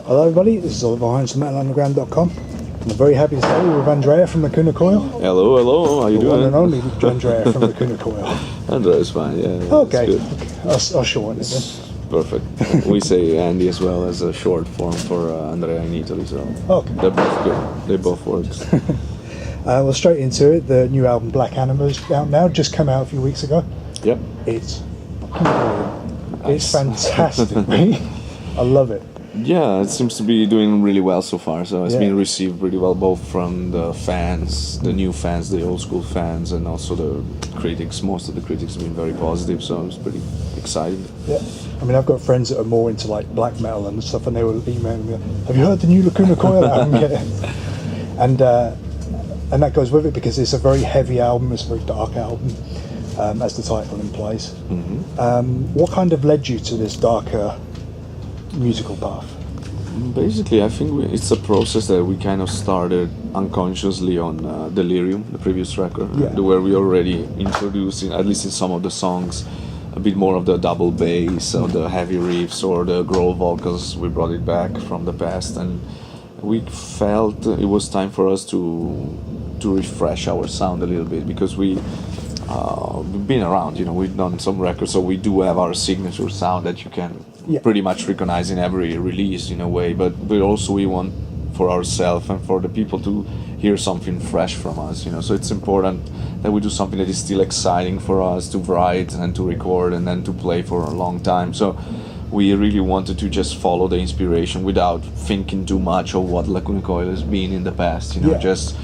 Hello everybody, this is Oliver Hines from MetalUnderground.com. I'm very happy to stay with Andrea from Lacuna Coil. Hello, how you doing? One and only Andrea from Lacuna Coil. Andrea's fine, yeah. Okay. I'll shorten it then. Perfect. We say Andy as well as a short form for Andrea in Italy, so Okay. they're both good. They both work. Well, straight into it, the new album Black Anima is out now, just come out a few weeks ago. Yep. It's It's fantastic, mate. I love it. Yeah, it seems to be doing really well so far. So it's Yeah. been received really well, both from the fans, the new fans, the old school fans, and also the critics. Most of the critics have been very positive, so it's pretty exciting. Yeah. I mean, I've got friends that are more into like black metal and stuff, and they were emailing me, "Have you heard the new Lacuna Coil album yet?" And that goes with it because it's a very heavy album. It's a very dark album, as the title implies. Mm-hmm. What kind of led you to this darker musical path? Basically, I think it's a process that we kind of started unconsciously on Delirium, the previous record, where we already introducing, at least in some of the songs, a bit more of the double bass or the heavy riffs or the growl vocals. We brought it back from the past, and we felt it was time for us to refresh our sound a little bit, because we've been around, we've done some records, so we do have our signature sound that you can pretty much recognize in every release in a way, but we want for ourselves and for the people to hear something fresh from us, so it's important that we do something that is still exciting for us to write and to record and then to play for a long time. So we really wanted to just follow the inspiration without thinking too much of what Lacuna Coil has been in the past. Just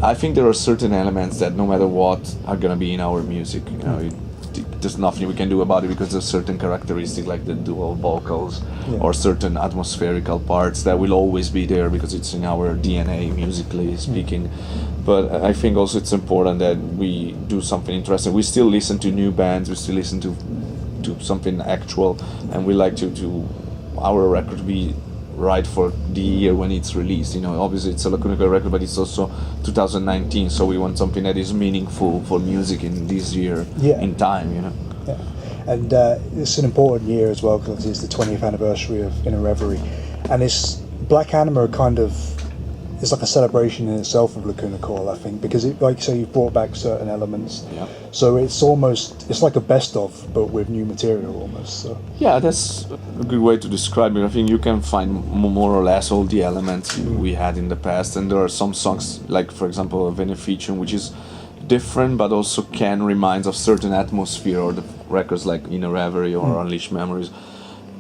I think there are certain elements that no matter what are gonna be in our music. There's nothing we can do about it, because there's certain characteristics like the dual vocals or certain atmospherical parts that will always be there because it's in our DNA musically speaking. But I think also it's important that we do something interesting. We still listen to new bands, we still listen to something actual, and we like to our record to be right for the year when it's released. Obviously it's a Lacuna Coil record, but it's also 2019, so we want something that is meaningful for music in this year in time. Yeah, and it's an important year as well because it's the 20th anniversary of In a Reverie, and it's Black Anima it's like a celebration in itself of Lacuna Coil, I think, because it, like you say, you've brought back certain elements. Yeah. So it's like a best of, but with new material almost. So. Yeah, that's a good way to describe it. I think you can find more or less all the elements we had in the past, and there are some songs, like for example, Beneficium, which is different, but also can remind of certain atmosphere, or the records like In a Reverie or Unleashed Memories,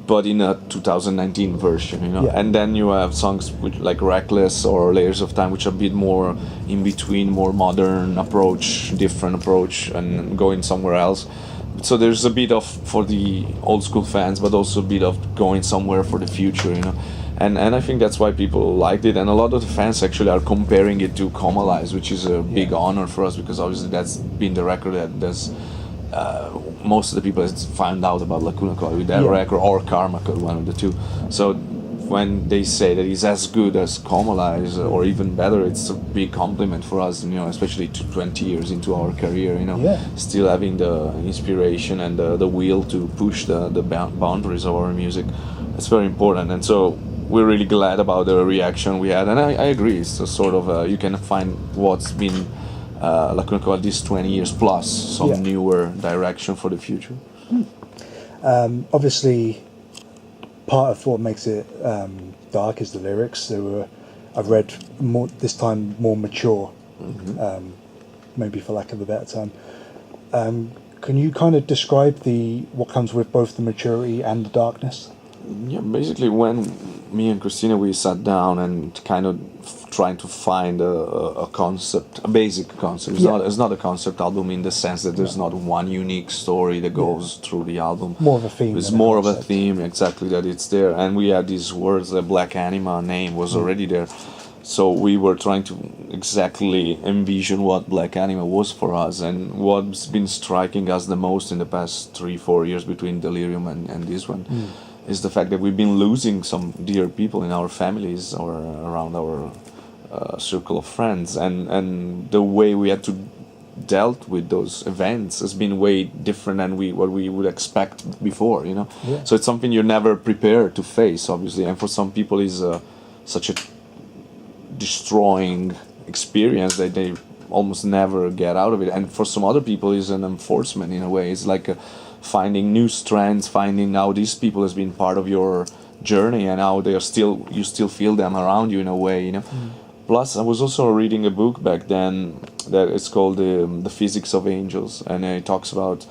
but in a 2019 version, And then you have songs like Reckless or Layers of Time, which are a bit more in between, more modern approach, different approach, and going somewhere else. So there's a bit of for the old school fans, but also a bit of going somewhere for the future, And I think that's why people liked it, and a lot of the fans actually are comparing it to Comalize, which is a big honor for us, because obviously that's been the record that most of the people has found out about Lacuna Coil with that record, or Karma, one of the two. So when they say that it's as good as Comalize or even better, it's a big compliment for us, especially 20 years into our career, still having the inspiration and the will to push the boundaries of our music. It's very important, and so we're really glad about the reaction we had, and I agree, it's a sort of you can find what's been Lacuna Coil this 20 years plus some newer direction for the future. Obviously, part of what makes it dark is the lyrics. I've read this time more mature, maybe for lack of a better term. Can you kind of describe what comes with both the maturity and the darkness? Yeah, basically when me and Christina, we sat down and kind of trying to find a concept, a basic concept. It's not a concept album in the sense that there's not one unique story that goes through the album. More of a theme. It's more of a theme, exactly, that it's there. And we had these words, the Black Anima name was already there. So we were trying to exactly envision what Black Anima was for us, and what's been striking us the most in the past 3-4 years between Delirium and this one is the fact that we've been losing some dear people in our families or around our circle of friends, and the way we had to dealt with those events has been way different than what we would expect before, you know. Yeah. So it's something you're never prepared to face, obviously, and for some people is such a destroying experience that they almost never get out of it, and for some other people is an enforcement in a way. It's like finding new strands, finding how these people has been part of your journey and how they are still, you still feel them around you in a way, you know. Plus I was also reading a book back then that it's called the Physics of Angels, and it talks about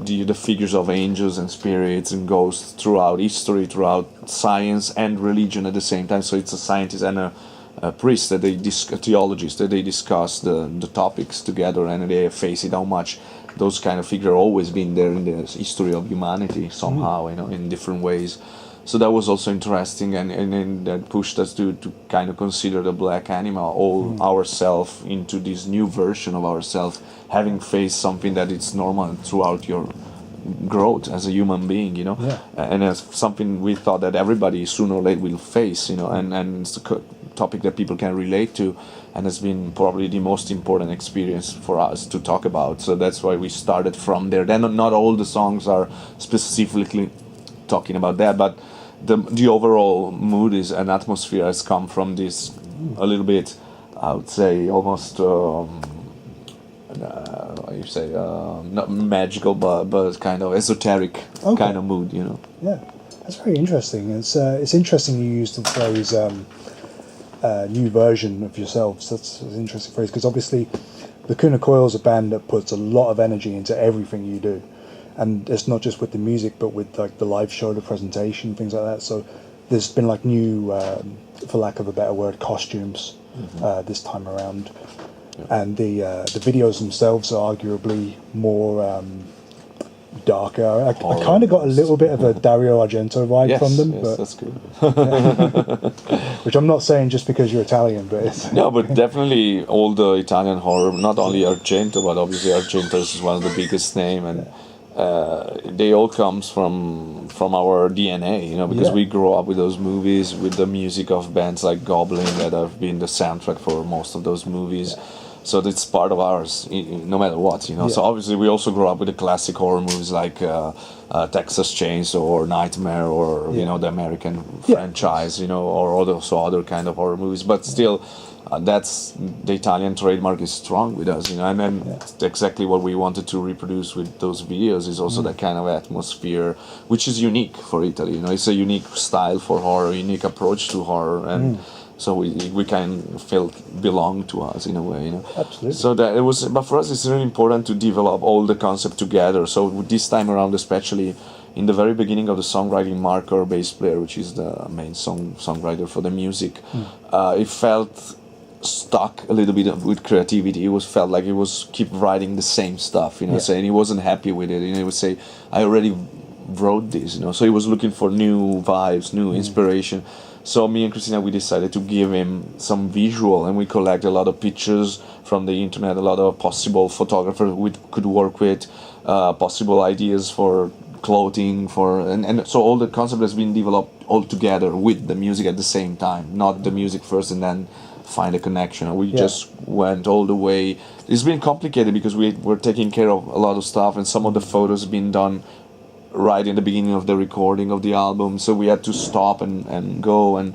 the figures of angels and spirits and ghosts throughout history, throughout science and religion at the same time. So it's a scientist and a priest that a theologist that they discuss the topics together, and they face it how much those kind of figures always been there in the history of humanity somehow, you know, in different ways. So that was also interesting, and that pushed us to kind of consider the Black Anima, all ourselves into this new version of ourselves, having faced something that is normal throughout your growth as a human being, you know, and as something we thought that everybody sooner or later will face, you know, and it's a topic that people can relate to, and has been probably the most important experience for us to talk about. So that's why we started from there. Then not all the songs are specifically talking about that, but the overall mood is an atmosphere has come from this a little bit, I would say, almost you say not magical, but kind of esoteric kind of mood, you know. Yeah, that's very interesting. It's interesting you used the phrase new version of yourselves. That's an interesting phrase, because obviously Lacuna Coil is a band that puts a lot of energy into everything you do. And it's not just with the music, but with like the live show, the presentation, things like that. So there's been like new, for lack of a better word, costumes this time around, and the videos themselves are arguably more darker. I kind of got a little bit of a Dario Argento vibe from them. Yes, but that's good. Which I'm not saying just because you're Italian, but it's No, but definitely all the Italian horror, not only Argento, but obviously Argento is one of the biggest name, and they all comes from our DNA, you know, because we grew up with those movies, with the music of bands like Goblin that have been the soundtrack for most of those movies. So it's part of ours, no matter what, you know. So obviously we also grew up with the classic horror movies like Texas Chainsaw or Nightmare, or you know, the American franchise, you know, or also other kind of horror movies. But still, that's the Italian trademark is strong with us, you know, and then exactly what we wanted to reproduce with those videos is also that kind of atmosphere, which is unique for Italy. You know, it's a unique style for horror, unique approach to horror, and so we kind of felt belong to us in a way, you know. Absolutely. So that it was, but for us it's really important to develop all the concept together. So this time around, especially in the very beginning of the songwriting, Mark, our bass player, which is the main songwriter for the music, it felt stuck a little bit with creativity. It felt like he was keep writing the same stuff, you know, saying he wasn't happy with it. You know, he would say, I already wrote this, you know. So he was looking for new vibes, new inspiration. So me and Christina, we decided to give him some visual, and we collect a lot of pictures from the internet, a lot of possible photographers we could work with, possible ideas for clothing, and so all the concept has been developed all together with the music at the same time, not the music first and then find a connection. We just went all the way. It's been complicated because we were taking care of a lot of stuff, and some of the photos have been done right in the beginning of the recording of the album, so we had to stop and go, and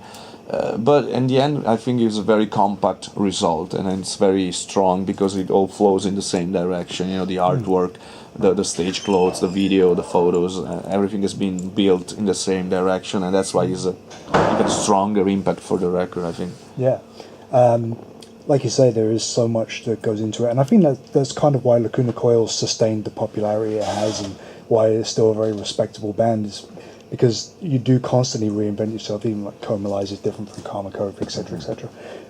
but in the end I think it's a very compact result, and it's very strong because it all flows in the same direction, you know, the artwork, the stage clothes, the video, the photos, everything has been built in the same direction, and that's why it's a even stronger impact for the record, I think. Like you say, there is so much that goes into it, and I think that's kind of why Lacuna Coil sustained the popularity it has, and why it's still a very respectable band, is because you do constantly reinvent yourself. Even like Comalize is different from Karma Cove, etc., etc.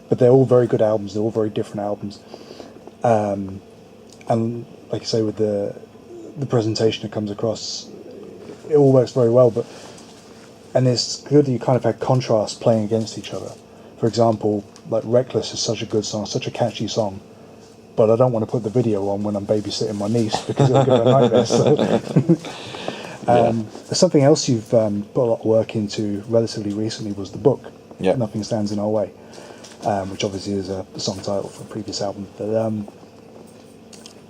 But they're all very good albums. They're all very different albums, and like you say, with the presentation that comes across, it all works very well. And it's good that you kind of had contrast playing against each other. For example, like Reckless is such a good song, such a catchy song, but I don't want to put the video on when I'm babysitting my niece because it'll give her nightmares. So. Something else you've put a lot of work into relatively recently was the book, Nothing Stands in Our Way. which obviously is a song title for a previous album. But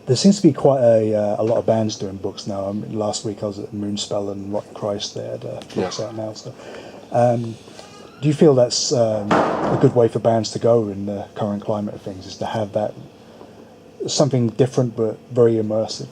there seems to be quite a lot of bands doing books now. Last week I was at Moonspell and Rotten Christ. They had books out now. So, do you feel that's a good way for bands to go in the current climate of things? Is to have that something different but very immersive?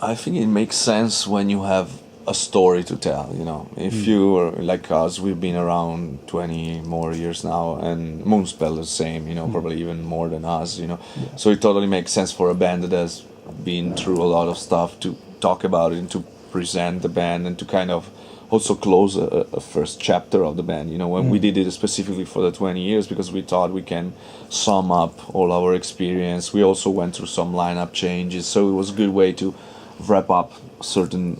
I think it makes sense when you have a story to tell, you know. If you're like us, we've been around 20 more years now, and Moonspell is the same, you know, probably even more than us, you know. Yeah. So it totally makes sense for a band that has been through a lot of stuff to talk about it and to present the band and to kind of also close a first chapter of the band, you know. When we did it specifically for the 20 years because we thought we can sum up all our experience. We also went through some lineup changes, so it was a good way to wrap up certain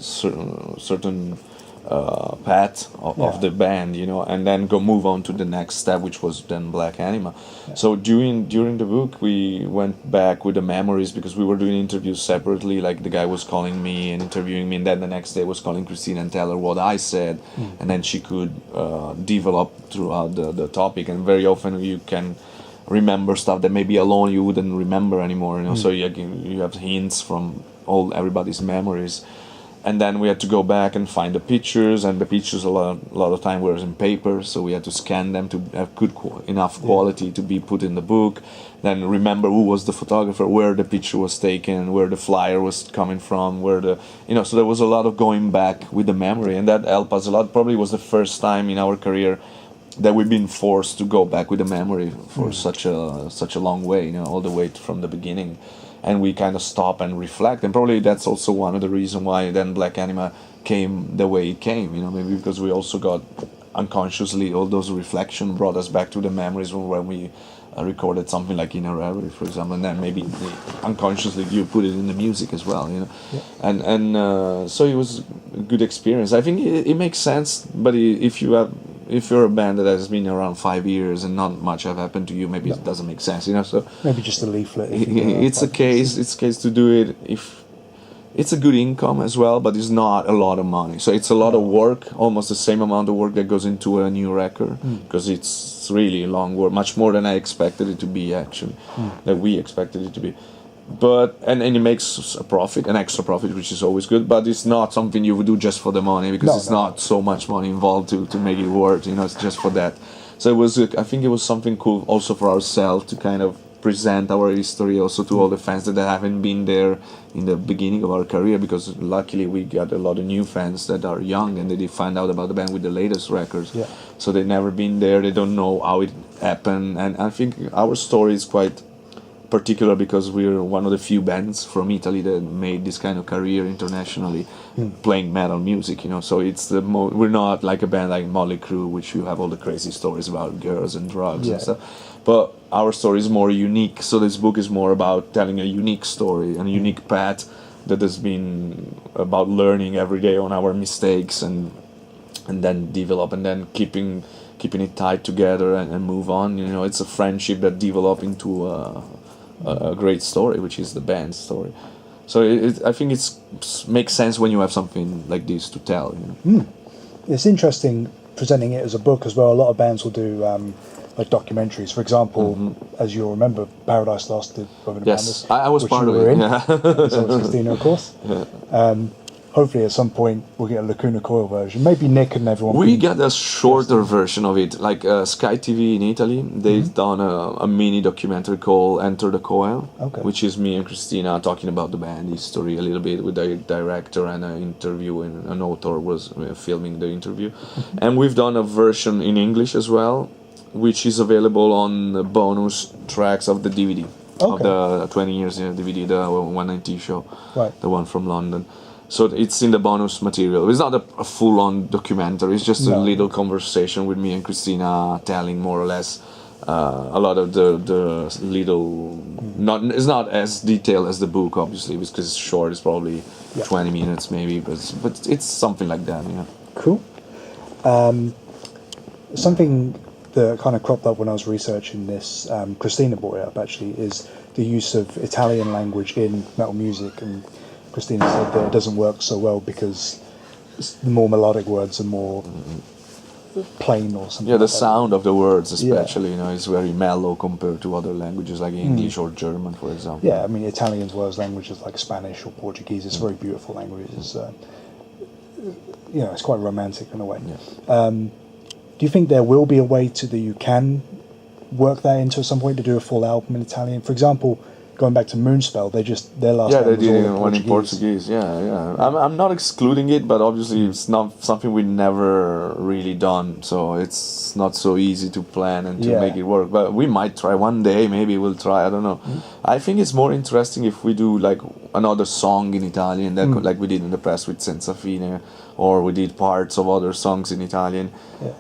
path of the band, you know, and then move on to the next step, which was then Black Anima. Yeah. So during the book, we went back with the memories because we were doing interviews separately. Like the guy was calling me and interviewing me, and then the next day was calling Christina and tell her what I said, and then she could develop throughout the topic. And very often you can remember stuff that maybe alone you wouldn't remember anymore, you know. So you have hints from everybody's memories. And then we had to go back and find the pictures, and the pictures a lot of time were in paper, so we had to scan them to have enough quality to be put in the book. Then remember who was the photographer, where the picture was taken, where the flyer was coming from, so there was a lot of going back with the memory, and that helped us a lot. Probably was the first time in our career that we've been forced to go back with the memory for such a long way, you know, all the way from the beginning. And we kind of stop and reflect, and probably that's also one of the reasons why then Black Anima came the way it came, you know, maybe because we also got unconsciously all those reflections brought us back to the memories when we recorded something like Inner Reverie, for example, and then maybe unconsciously you put it in the music as well, you know. And so it was a good experience. I think it makes sense, but if you're a band that has been around 5 years and not much have happened to you, maybe it doesn't make sense, you know. So maybe just a leaflet. It's a case to do it. If it's a good income as well, but it's not a lot of money. So it's a lot of work, almost the same amount of work that goes into a new record, because it's really long work, much more than I expected it to be actually, that we expected it to be. But and it makes an extra profit, which is always good. But it's not something you would do just for the money, because not so much money involved to make it work. You know, it's just for that. So I think it was something cool also for ourselves to kind of present our history also to all the fans that haven't been there in the beginning of our career. Because luckily we got a lot of new fans that are young and they find out about the band with the latest records. Yeah. So they've never been there. They don't know how it happened. And I think our story is quite particular because we're one of the few bands from Italy that made this kind of career internationally, playing metal music, you know. So it's we're not like a band like Motley Crue, which you have all the crazy stories about girls and drugs and stuff. But our story is more unique. So this book is more about telling a unique story and a unique path that has been about learning every day on our mistakes and then develop and then keeping it tied together and move on. You know, it's a friendship that developed into a great story, which is the band's story. So I think it makes sense when you have something like this to tell. You know? It's interesting presenting it as a book as well. A lot of bands will do like documentaries. For example, as you'll remember, Paradise Lost did Broken Yes, Madness, I was part of it. Yeah. So Christina, of course. Yeah. Hopefully at some point we'll get a Lacuna Coil version. Maybe Nick and everyone. We got a shorter version of it, like Sky TV in Italy. They've done a mini documentary called Enter the Coil, which is me and Christina talking about the band history a little bit with the director and an interview, and an author was filming the interview. And we've done a version in English as well, which is available on the bonus tracks of the DVD, of the 20 years DVD, the 190 show, the one from London. So it's in the bonus material. It's not a full-on documentary. It's just a little conversation with me and Christina, telling more or less a lot of the little. It's not as detailed as the book, obviously, because it's short. It's probably 20 minutes, maybe, but it's something like that. Yeah. Cool. Something that kind of cropped up when I was researching this. Christina brought it up actually. Is the use of Italian language in metal music, and Christina said that it doesn't work so well because the more melodic words are more plain or something. Yeah, the like that. sound of the words, especially, is very mellow compared to other languages like English or German, for example. Yeah, I mean, Italian's well as languages like Spanish or Portuguese. It's a very beautiful language. It's, it's quite romantic in a way. Yeah. Do you think there will be a way that you can work that into at some point to do a full album in Italian? For example, going back to Moonspell, their last album was all in one in Portuguese. Portuguese. Yeah. I'm not excluding it, but obviously it's not something we never really done. So it's not so easy to plan and to make it work. But we might try one day. Maybe we'll try. I don't know. I think it's more interesting if we do like another song in Italian, that like we did in the past with Senza Fine, or we did parts of other songs in Italian,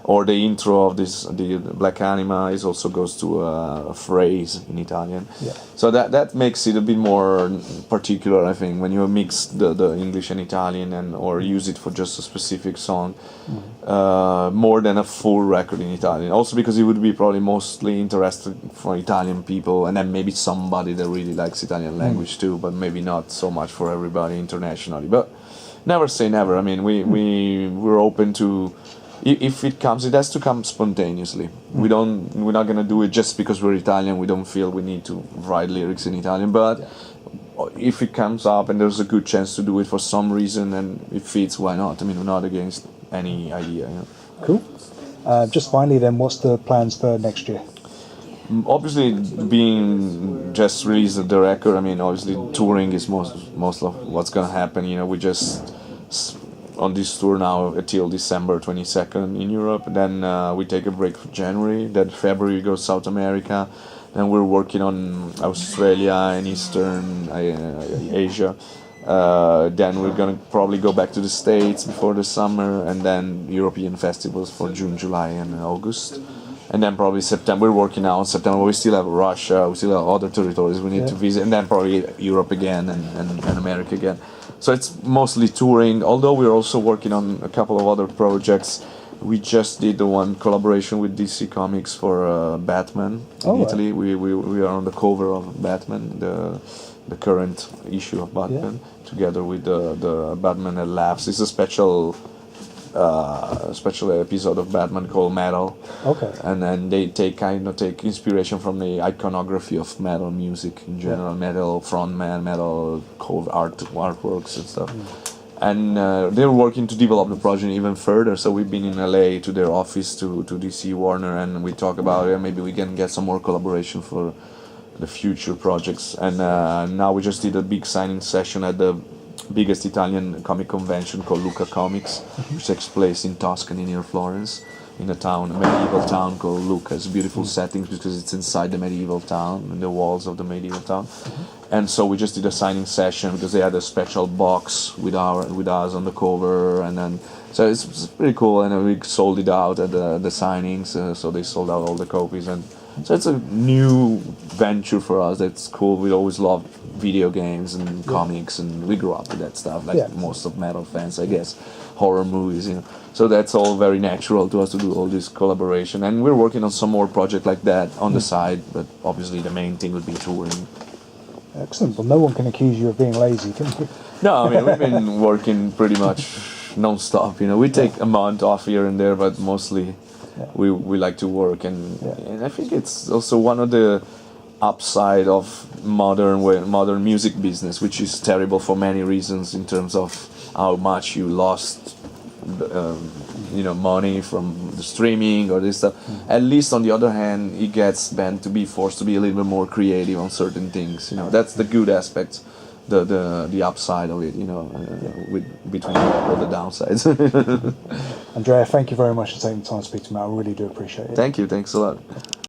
or the intro of the Black Anima also goes to a phrase in Italian. Yeah. So that makes it a bit more particular, I think, when you mix the English and Italian or use it for just a specific song, more than a full record in Italian. Also because it would be probably mostly interested for Italian people, and then maybe somebody that really likes Italian language too, but maybe not so much for everybody internationally. But never say never. I mean, we're open to, if it comes, it has to come spontaneously. We're not gonna do it just because we're Italian. We don't feel we need to write lyrics in Italian. But if it comes up and there's a good chance to do it for some reason and it fits, why not? I mean, we're not against any idea. Cool. Just finally, then, what's the plans for next year? Obviously, being just released the record, I mean, obviously touring is most of what's gonna happen. We just on this tour now until December 22nd in Europe. Then we take a break for January. Then February we go to South America. Then we're working on Australia and Eastern Asia. Then we're gonna probably go back to the States before the summer, and then European festivals for June, July, and August. And then probably September, we're working now in September. We still have Russia, we still have other territories we need to visit, and then probably Europe again and America again. So it's mostly touring, although we're also working on a couple of other projects. We just did the one collaboration with DC Comics for Batman in Italy. We are on the cover of Batman, the current issue of Batman, together with the Batman that Laughs. It's a special episode of Batman called Metal. Okay. And then they take inspiration from the iconography of metal music in general, metal frontman, metal artworks and stuff. And they're working to develop the project even further. So we've been in LA to their office to DC Warner, and we talk about maybe we can get some more collaboration for the future projects. And now we just did a big signing session at the biggest Italian comic convention called Lacuna Comics, which takes place in Tuscany near Florence, in a medieval town called Lucca. It's beautiful settings because it's inside the medieval town, in the walls of the medieval town. And so we just did a signing session because they had a special box with us on the cover, and then so it's pretty cool. And we sold it out at the signings, so they sold out all the copies, and so it's a new venture for us. That's cool. We always loved video games and comics, and we grew up with that stuff, like most of metal fans, I guess. Horror movies, So that's all very natural to us to do all this collaboration, and we're working on some more projects like that on the side. But obviously, the main thing would be touring. Excellent. Well, no one can accuse you of being lazy, can they? No, I mean we've been working pretty much non-stop. We take a month off here and there, but mostly we like to work, and I think it's also one of the upside of modern music business, which is terrible for many reasons in terms of how much you lost money from the streaming or this stuff. At least on the other hand, it gets band to be forced to be a little bit more creative on certain things. That's the good aspect, the upside of it. Between all the downsides. Andrea, thank you very much for taking the time to speak to me. I really do appreciate it. Thank you. Thanks a lot.